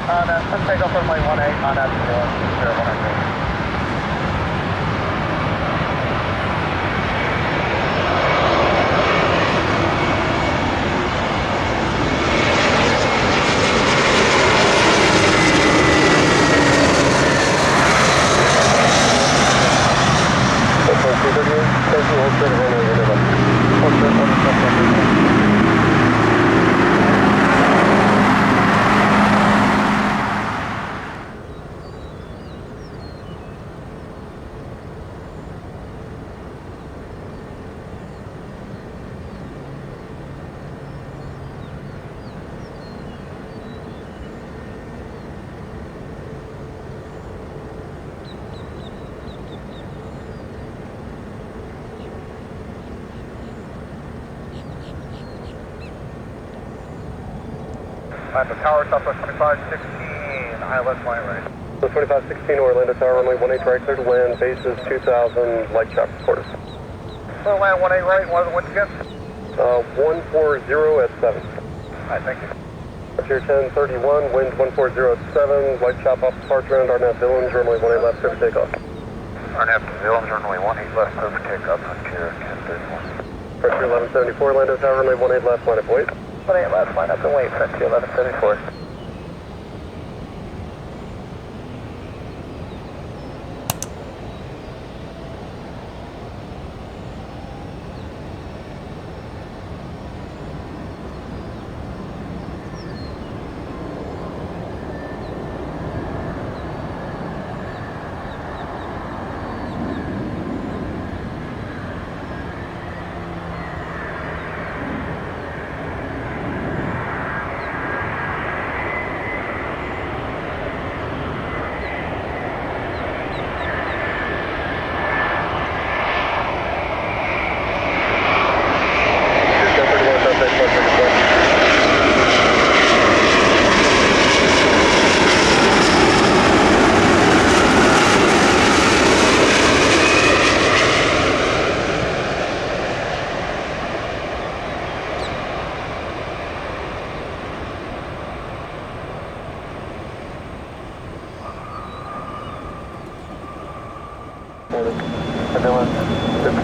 Let's take off runway 18 on that 0100. The tower, Southwest 2516, ILS line right. So 2516 Orlando Tower, runway 18 right, clear to land, base is 2000, light chop quarters. So land 18 right, what are the winds again? 140 at 7. Alright, thank you. Frontier 1031, wind 140 at 7, light chop off departure ground, Arnett Dillons, runway 18 left, clear for takeoff. Arnett Dillons, runway 18 left, clear for takeoff, Frontier 1031. Frontier 1174, Orlando Tower, runway 18 left, line up, wait. 18 left, line up and wait, Frontier 1174.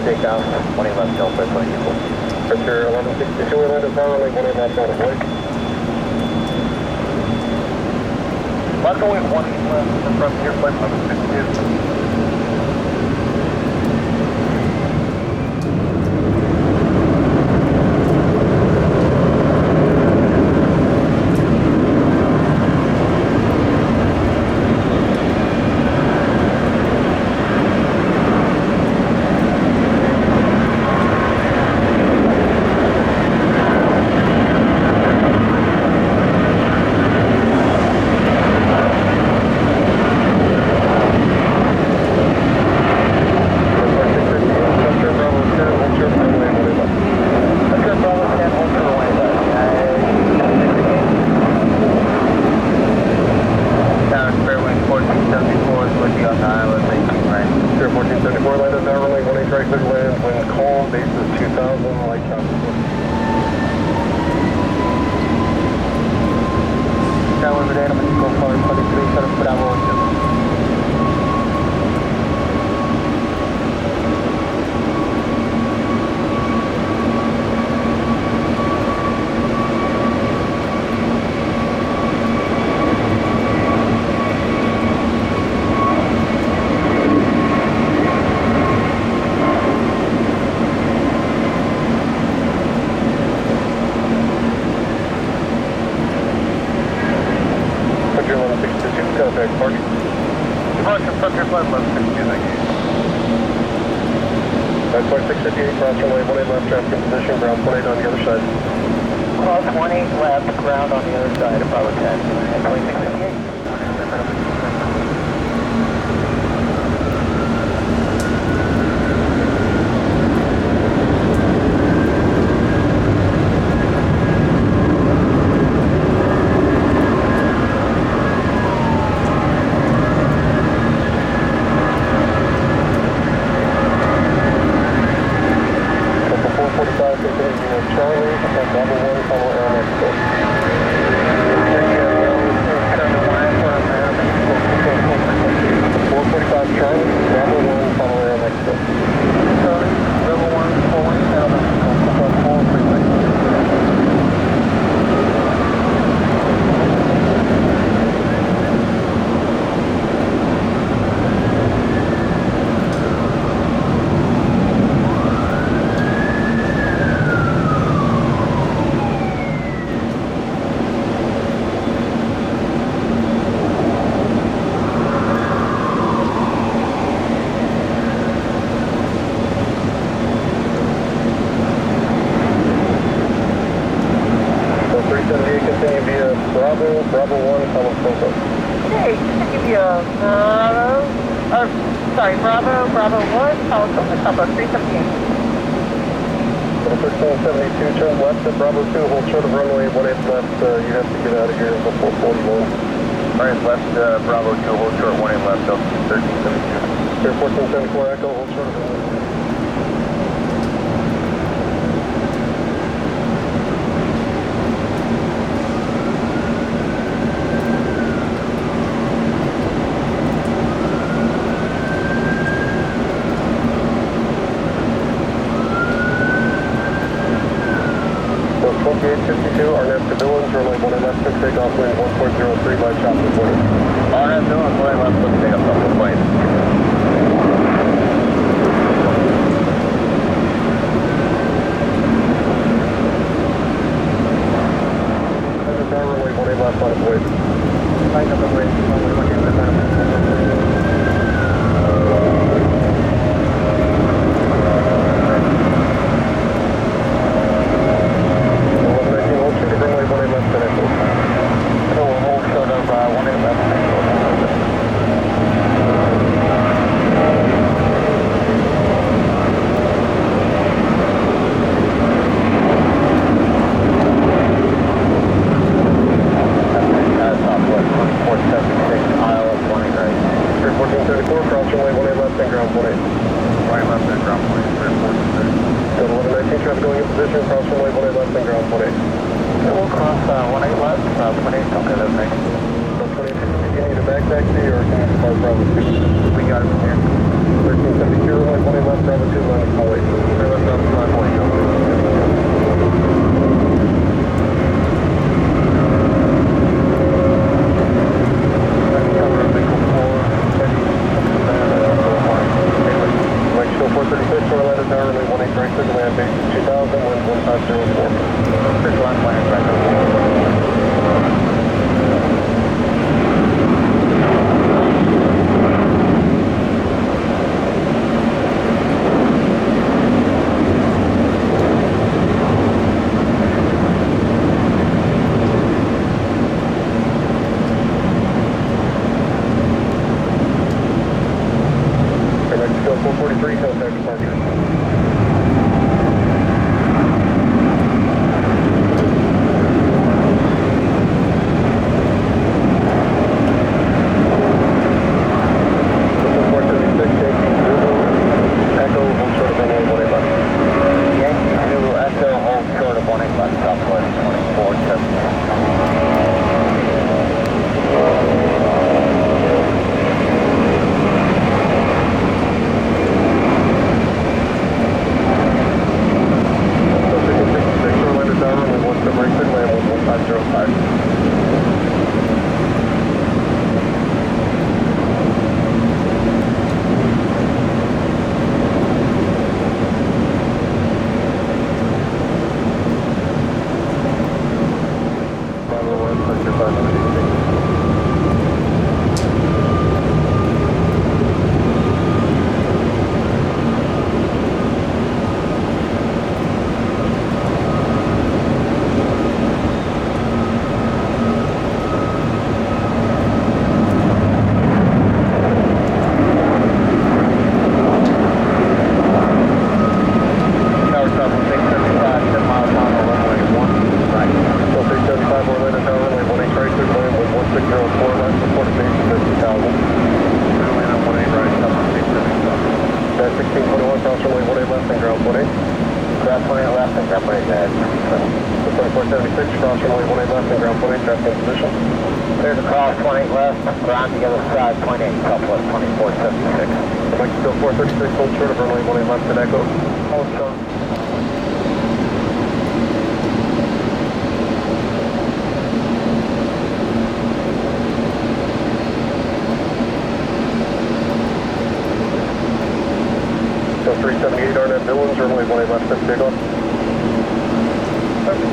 Takeoff, 20 left, Delta, 20 people. Frontier 1162, Orlando Tower, runway 18 left, line up, wait. Let's go with 18 left, Frontier flight 1162. Charlie, double one, follow air next door. Bravo 1, follow Foco. Okay, just to give you a Bravo 1, follow Foco, top of 378. 1372, turn left at Bravo 2, hold short of runway 18 left, you have to get out of here before 41. Alright, left, Bravo 2, hold short, 18 left, up 1372. Air 1474 Echo, hold short of runway. So 2852, Arnett to Billings, runway 18 left, took takeoff, wind 1403 by chop reported. Arnett, Billings, 18 left, let's take up the plane. Runway 18 left on its way. Line up the way, runway 18 left on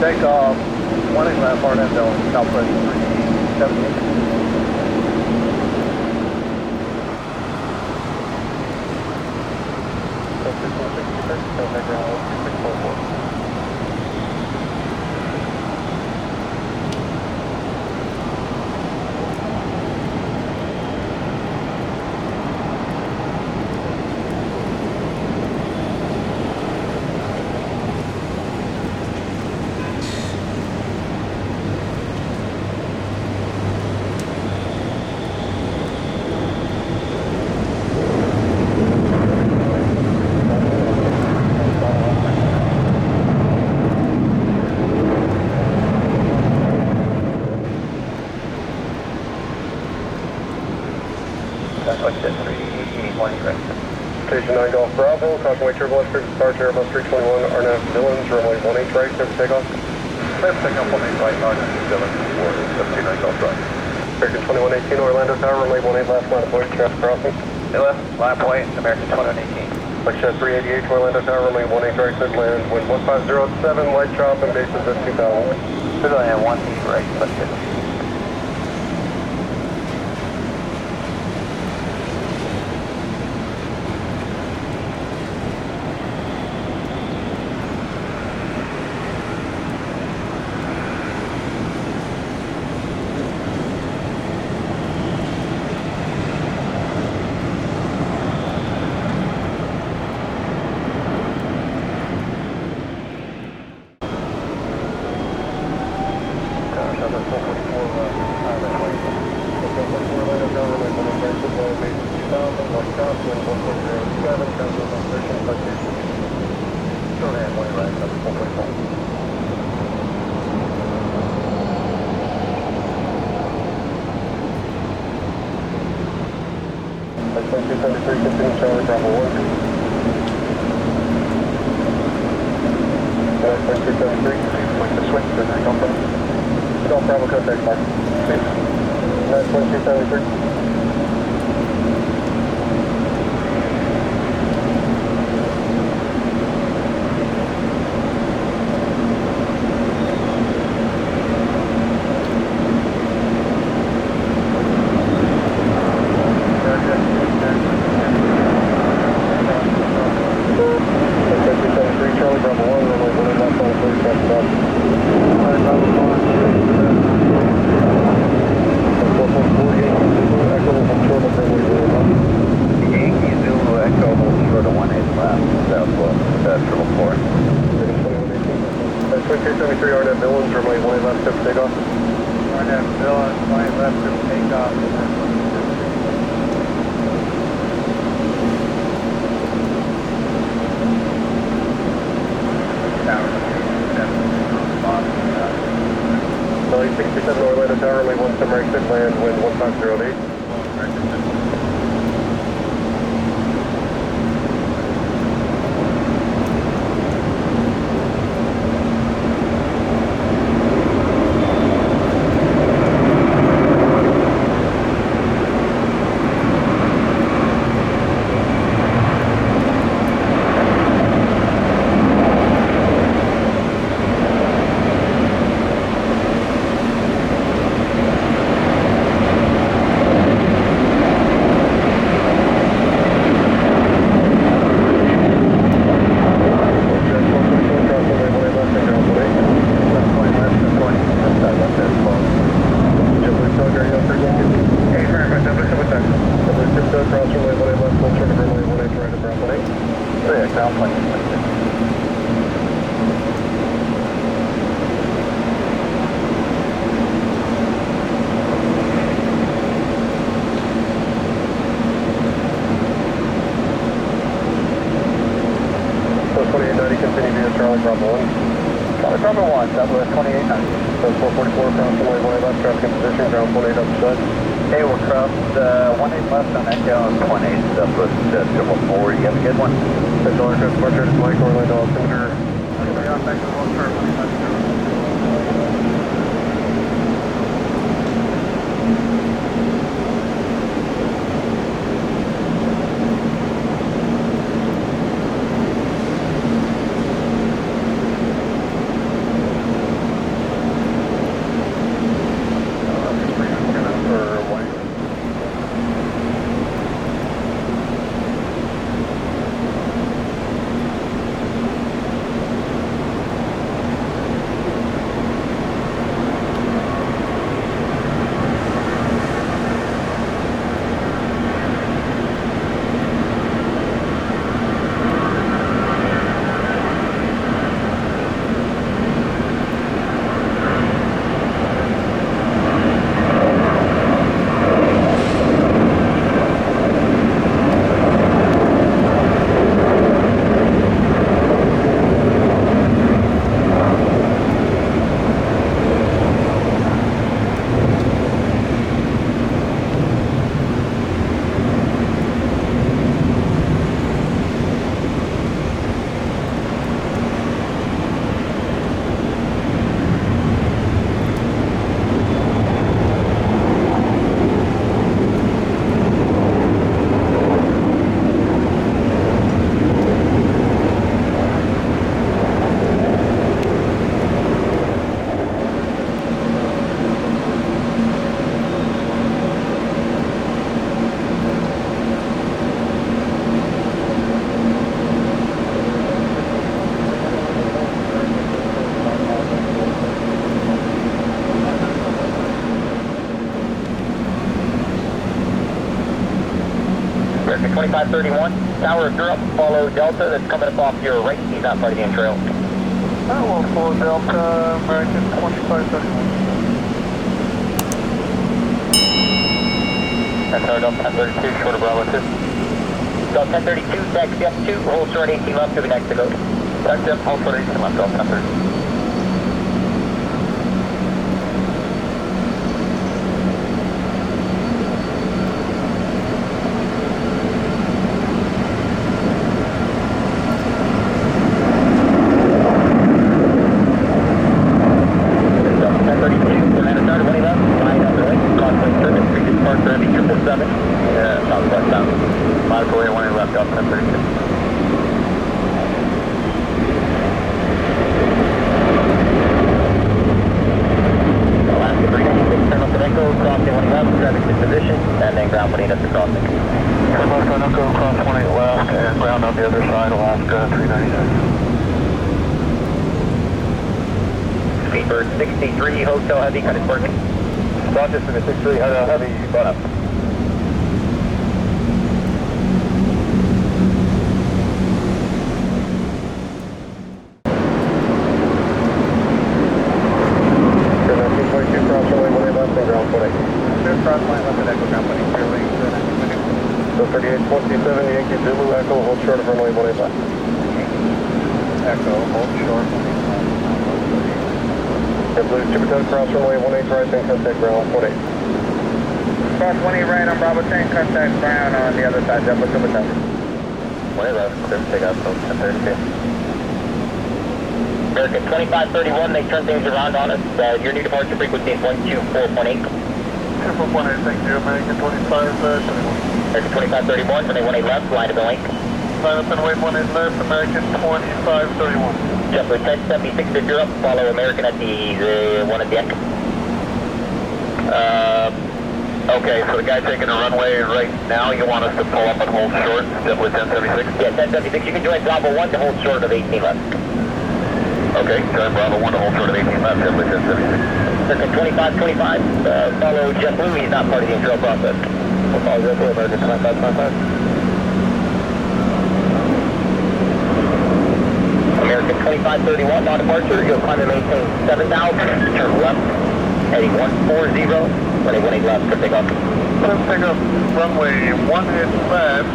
Takeoff, 18 left, Arnett, Billings, Southwest 378. Push it 320 right. Station 9 Golf Bravo, caution turbulence, previous departure, Airbus 321, RNAV Dillon's, runway 18 right, clear for takeoff. Clear for takeoff, 18 right, RNAV Dillon, 479 Golf Drive. American 2118, Orlando Tower, runway 18 left, line of point, traffic crossing. Left, line point, American 2118. Lecture 388 to Orlando Tower, runway 18 right, clear to land, wind 1507, light chop, and bases at 2000. Civilian 18 right, push it. Continue Charlie Bravo 1. 9.273. Push the switch to the company. Golf Bravo contact mark. 9.273. Orlando Tower, runway 17 right, clear land, wind 1508. Charlie Bravo 1. Charlie Bravo 1, Southwest 2890. So 444, cross runway 18 left, traffic in position, ground 18 up side. Hey, we'll cross 18 left on Echo and 18 Southwest 444. You have a good one? Central aircraft departure to Mike, Orlando altimeter. Anybody on back to the long term? 2531, Tower of Europe, follow Delta that's coming up off your right. He's not part of the Int'L. I will follow Delta, American 2531. That's our Delta 1032, short of Bravo 2. Delta 1032, taxi up 2, hold short 18 left to the next to go. Taxi up, hold short 18 left, Delta 1032. Speedbird 63, Hotel Heavy, cut it working. Roger, 63, Hotel Heavy, brought up. So 3827, Yankee Zulu, Echo, hold short of runway 18 left. Echo, hold short. JetBlue, Jupiter, cross runway 18 right, then contact ground 18. Cross 18 right on Bravo 10, contact ground on the other side, JetBlue, Jupiter. 18 left, clear to take off, 1032. American 2531, they turn things around on us. Your new departure frequency is 124.8. 24.8, thank you, American 2531. American 2531, runway 18 left, line up and link. Line up and wait 18 left, American 2531. JetBlue 1076 to Europe, follow American at the one at the end. Okay, so the guy taking a runway right now, you want us to pull up and hold short, JetBlue 1076? Yeah, 1076, you can join Bravo 1 to hold short of 18 left. Okay, join Bravo 1 to hold short of 18 left, JetBlue 1076. Circa 2525, follow JetBlue, he's not part of the Int'L process. We'll follow JetBlue, American 2525. American 2531, non-departure, you'll climb and maintain 7,000, turn left, heading 140, runway 18 left, for takeoff. Let's take up runway 18 left,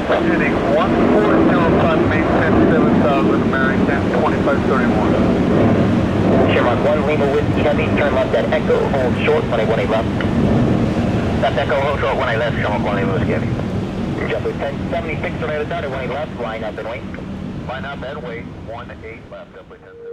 heading 1405, maintain 7,000, American 2531. Sherlock 1, Lima Whiskey Heavy, turn left at Echo, hold short, runway 18 left. That's Echo, hold short, 18 left, Sherlock 1, Lima Whiskey Heavy. JetBlue 1076, from the other side, 18 left, line up and wait. Line up and wait, 18 left, JetBlue 1076.